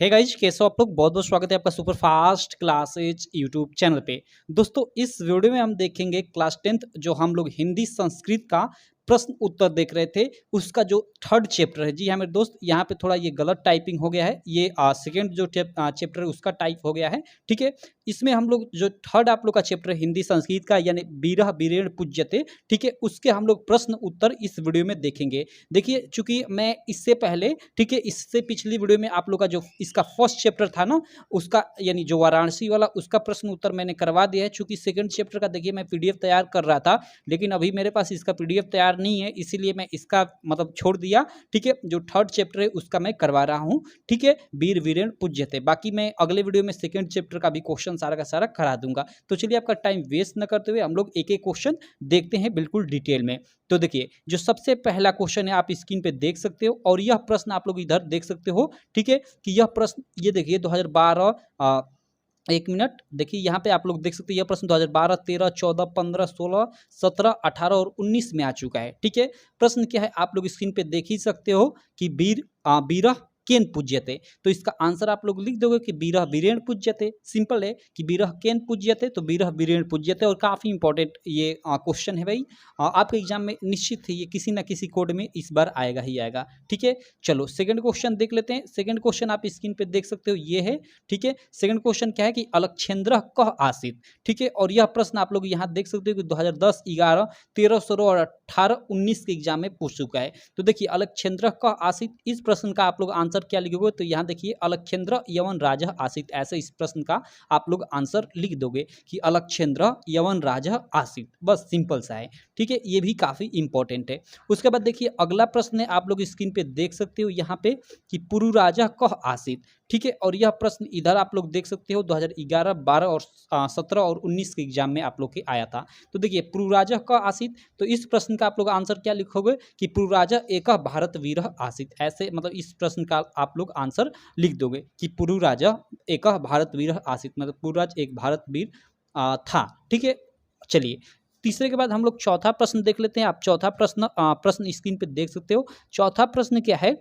Hey guys, कैसे हो आप लोग। बहुत बहुत स्वागत है आपका super fast classes YouTube channel पे। दोस्तों, इस वीडियो में हम देखेंगे क्लास 10th जो हम लोग हिंदी संस्कृत का प्रश्न उत्तर देख रहे थे, उसका जो थर्ड चैप्टर है। जी हाँ मेरे दोस्त, यहाँ पे थोड़ा ये गलत टाइपिंग हो गया है। ये सेकेंड जो चैप्टर है उसका टाइप हो गया है। ठीक है, इसमें हम लोग जो थर्ड आप लोग का चैप्टर है हिंदी संस्कृत का, यानी बीरह बीरेण पूज्यते, ठीक है, उसके हम लोग प्रश्न उत्तर इस वीडियो में देखेंगे। देखिए, चूंकि मैं इससे पहले, ठीक है, इससे पिछली वीडियो में आप लोग का जो इसका फर्स्ट चैप्टर था ना, उसका यानी जो वाराणसी वाला, उसका प्रश्न उत्तर मैंने करवा दिया है। चूंकि सेकंड चैप्टर का देखिए मैं पीडीएफ तैयार कर रहा था, लेकिन अभी मेरे पास इसका पीडीएफ तैयार नहीं है, इसीलिए मैं इसका मतलब छोड़ दिया। ठीक है, जो थर्ड चैप्टर है उसका मैं करवा रहा हूँ। ठीक है, वीर वीरेण पूज्यते। बाकी मैं अगले वीडियो में सेकंड चैप्टर का भी क्वेश्चन सारा का सारा करा दूंगा। तो चलिए, आपका टाइम वेस्ट न करते हुए हम लोग एक एक क्वेश्चन देखते हैं बिल्कुल डिटेल में। तो देखिए, जो सबसे पहला क्वेश्चन है आप स्क्रीन पे देख सकते हो, और यह प्रश्न आप लोग इधर देख सकते हो। ठीक है, कि यह प्रश्न ये देखिए 2012 एक मिनट देखिए, यहाँ पे आप लोग देख सकते हैं यह प्रश्न 2012, 13, 14, 15, 16, 17, 18 और 19 में आ चुका है। ठीक है, प्रश्न क्या है आप लोग स्क्रीन पे देख ही सकते हो कि बीरह केन पूज्यते। तो इसका आंसर आप लोग लिख दोगे कि बीरह बीरेण पूज्यते। सिंपल है कि बीरह केन पूज्यते, तो बीरह बीरेण पूज्यते। और काफी इंपॉर्टेंट ये क्वेश्चन है भाई। आपके एग्जाम में निश्चित है ये किसी ना किसी कोड में इस बार आएगा ही आएगा। ठीक है, चलो सेकंड क्वेश्चन देख लेते हैं। सेकंड क्वेश्चन आप स्क्रीन पे देख सकते हो, ये है। ठीक है, सेकंड क्वेश्चन क्या है कि अलक्षेंद्र कह आसित। ठीक है, और यह प्रश्न आप लोग यहाँ देख सकते हो कि 2010, 11, 13, 16 और 18, 19 के एग्जाम में पूछ चुका है। तो देखिए, अलक्षेंद्र कह आसित, इस प्रश्न का आप लोग आंसर क्या लिखोगे, तो यहाँ देखिए अलक्षेंद्र यवन राजा आसित, ऐसे इस प्रश्न का आप लोग आंसर लिख दोगे कि अलक्षेंद्र यवन राजा आसित। बस सिंपल सा है। ठीक है, ये भी काफी इंपॉर्टेंट है। उसके बाद देखिए अगला प्रश्न है, आप लोग स्क्रीन पे देख सकते हो यहाँ पे कि पुरु राजा कह आसित। ठीक है, और यह प्रश्न इधर आप लोग देख सकते हो 2011, 12 और 17 और 19 के एग्जाम में आप लोग के आया था। तो देखिए, पुरु राजा का आसित, तो इस प्रश्न का आप लोग आंसर क्या लिखोगे कि पुरु राजा एक भारत वीर आसित। ऐसे मतलब इस प्रश्न का आप लोग आंसर लिख दोगे कि पुरु राजा एक भारत वीर आसित, मतलब पुरुराज एक भारत वीर था। ठीक है, चलिए तीसरे के बाद हम लोग चौथा प्रश्न देख लेते हैं। आप चौथा प्रश्न स्क्रीन पे देख सकते हो। चौथा प्रश्न क्या है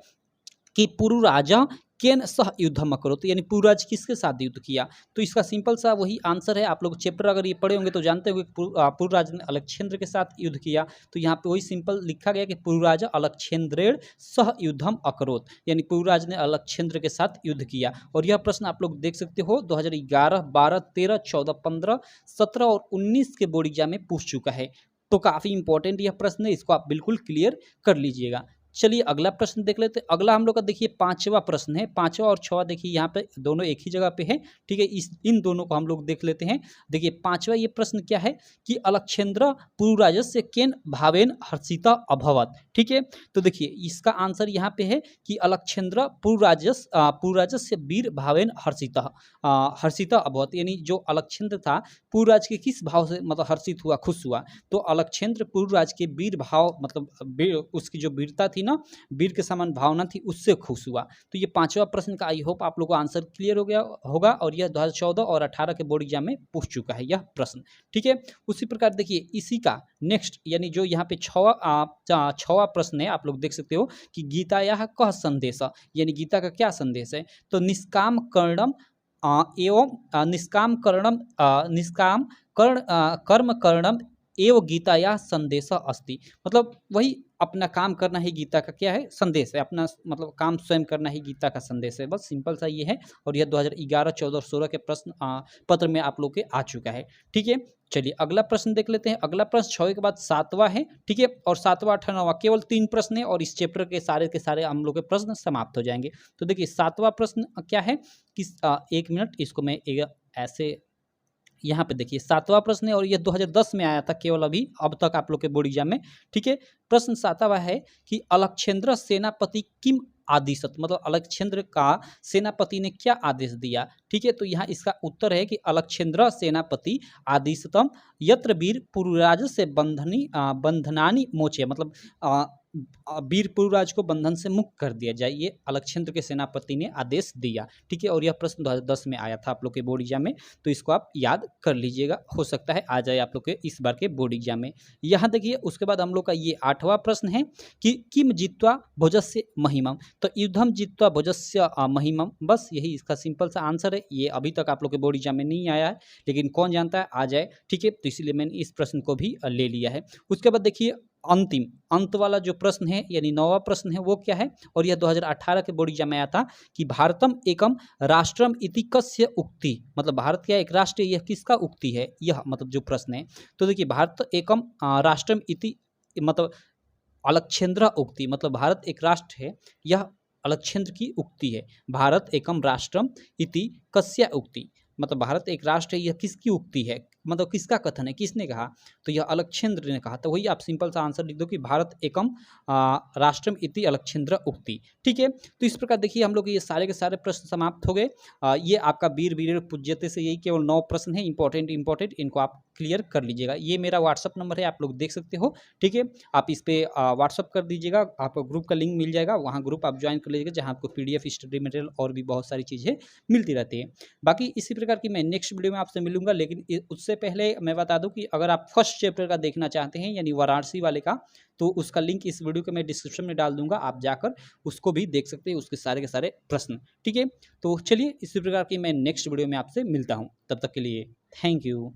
कि पुरु राजा केन सह युद्धम अकरोत, यानी पुरुराज किसके साथ युद्ध किया। तो इसका सिंपल सा वही आंसर है। आप लोग चैप्टर अगर ये पढ़े होंगे तो जानते होंगे पुरुराज ने अलक्षेंद्र के साथ युद्ध किया। तो यहाँ पे वही सिंपल लिखा गया कि पुरुराजा अलक्षेंद्रेण सह युद्धम अकरोत, यानी पुरुराज ने अलक्षेंद्र के साथ युद्ध किया। और यह प्रश्न आप लोग देख सकते हो 2011, 12, 13, 14, 15, 17 और 19 के बोर्ड एग्जाम में पूछ चुका है। तो काफी इंपॉर्टेंट यह प्रश्न है, इसको आप बिल्कुल क्लियर कर लीजिएगा। चलिए अगला प्रश्न देख लेते हैं। अगला हम लोग का देखिए पांचवा प्रश्न है। पांचवा और छवा देखिए यहाँ पे दोनों एक ही जगह पे है। ठीक है, इन दोनों को हम लोग देख लेते हैं। देखिए पांचवा ये प्रश्न क्या है कि अलक्षेंद्र पुरुराजस्य केन भावेन हर्षिता अभवत। ठीक है, तो देखिए इसका आंसर यहाँ पे है कि अलक्षेंद्र पुरुराजस्य वीर भावेन हर्षिता अभवत, यानी जो अलक्षेंद्र था पुरुराज के किस भाव से मतलब हर्षित हुआ, खुश हुआ। तो अलक्षेंद्र पुरुराज के वीर भाव मतलब उसकी जो वीरता थी ना, वीर के समान भावना थी, उससे खुश हुआ। तो ये पांचवा प्रश्न का आई होप आप लोगों को आंसर क्लियर हो गया होगा, और यह 2014 और 18 के बोर्ड एग्जाम में पूछ चुका है यह प्रश्न। ठीक है, उसी प्रकार देखिए इसी का नेक्स्ट यानी जो यहाँ पे छवा प्रश्न है, आप लोग देख सकते हो कि गीता यह कह संदेश, यानी गीता का क्या संदेश है। तो निष्काम कर्णम एवं निष्काम कर्णम निष्काम कर्म कर्णम एवं गीता या संदेश अस्ति, मतलब वही अपना काम करना ही गीता का क्या है, संदेश है। अपना मतलब काम स्वयं करना ही गीता का संदेश है। बस सिंपल सा ये है, और यह 2011, 14 और 16 के प्रश्न पत्र में आप लोग के आ चुका है। ठीक है, चलिए अगला प्रश्न देख लेते हैं। अगला प्रश्न 6 के बाद 7वां है। ठीक है, और 7वां 18वां केवल 3 प्रश्न है, और इस चैप्टर के सारे हम लोग के प्रश्न समाप्त हो जाएंगे। तो देखिए 7वां प्रश्न क्या है कि 1 मिनट, इसको मैं ऐसे यहाँ पे देखिए 7वां प्रश्न है, और यह 2010 में आया था केवल अभी अब तक आप लोग के बोर्ड एग्जाम में। ठीक है, प्रश्न 7वां है कि अलक्षेंद्र सेनापति किम आदिशत, मतलब अलक्षेंद्र का सेनापति ने क्या आदेश दिया। ठीक है, तो यहाँ इसका उत्तर है कि अलक्षेंद्र सेनापति आदिशतम यत्र वीर पुरुराज से बंधनानी मोचे, मतलब वीर पुरुराज को बंधन से मुक्त कर दिया जाए, ये अलक्षेत्र के सेनापति ने आदेश दिया। ठीक है, और यह प्रश्न 2010 में आया था आप लोग के बोर्ड एग्जाम में, तो इसको आप याद कर लीजिएगा, हो सकता है आ जाए आप लोग के इस बार के बोर्ड एग्जाम में। यहाँ देखिए उसके बाद हम लोग का ये 8वां प्रश्न है कि किम जित्वा भोजस्य महिमम, तो युद्धम जित्वा भोजस्य महिमम, बस यही इसका सिंपल सा आंसर है। ये अभी तक आप लोग के बोर्ड एग्जाम में नहीं आया है, लेकिन कौन जानता है आ जाए। ठीक है, तो इसीलिए मैंने इस प्रश्न को भी ले लिया है। उसके बाद देखिए अंतिम अंत वाला जो प्रश्न है यानी 9वां प्रश्न है वो क्या है, और यह 2018 के बोर्ड एग्जाम में आया था कि भारतम एकम राष्ट्रम इति कस्य उक्ति, मतलब भारत क्या एक राष्ट्र है, यह किसका उक्ति है, यह मतलब जो प्रश्न है। तो देखिए भारत एकम राष्ट्रम इति मतलब अलक्षेंद्र उक्ति, मतलब भारत एक राष्ट्र है, यह अलक्षेंद्र की उक्ति है। भारत एकम राष्ट्रम इति कस्य उक्ति, मतलब भारत एक राष्ट्र है, यह किसकी उक्ति है, मतलब किसका कथन है, किसने कहा, तो यह अलक्षेंद्र ने कहा। तो वही आप सिंपल सा आंसर लिख दो कि भारत एकम राष्ट्रम इति अलक्षेंद्र उक्ति। ठीक है, तो इस प्रकार देखिए हम लोग ये सारे के सारे प्रश्न समाप्त हो गए। ये आपका वीर वीर पूज्यते से यही केवल 9 प्रश्न है, इंपॉर्टेंट, इनको आप क्लियर कर लीजिएगा। ये मेरा व्हाट्सअप नंबर है, आप लोग देख सकते हो। ठीक है, आप इस पर व्हाट्सअप कर दीजिएगा, आपको ग्रुप का लिंक मिल जाएगा, वहाँ ग्रुप आप ज्वाइन कर लीजिएगा, जहाँ आपको PDF स्टडी मटेरियल और भी बहुत सारी चीज़ें मिलती रहती है। बाकी इसी प्रकार की मैं नेक्स्ट वीडियो में आपसे मिलूंगा, लेकिन उससे पहले मैं बता दूं कि अगर आप फर्स्ट चैप्टर का देखना चाहते हैं यानी वाराणसी वाले का, तो उसका लिंक इस वीडियो के मैं डिस्क्रिप्शन में डाल दूंगा, आप जाकर उसको भी देख सकते हैं, उसके सारे के सारे प्रश्न। ठीक है, तो चलिए इसी प्रकार की मैं नेक्स्ट वीडियो में आपसे मिलता हूं, तब तक के लिए थैंक यू।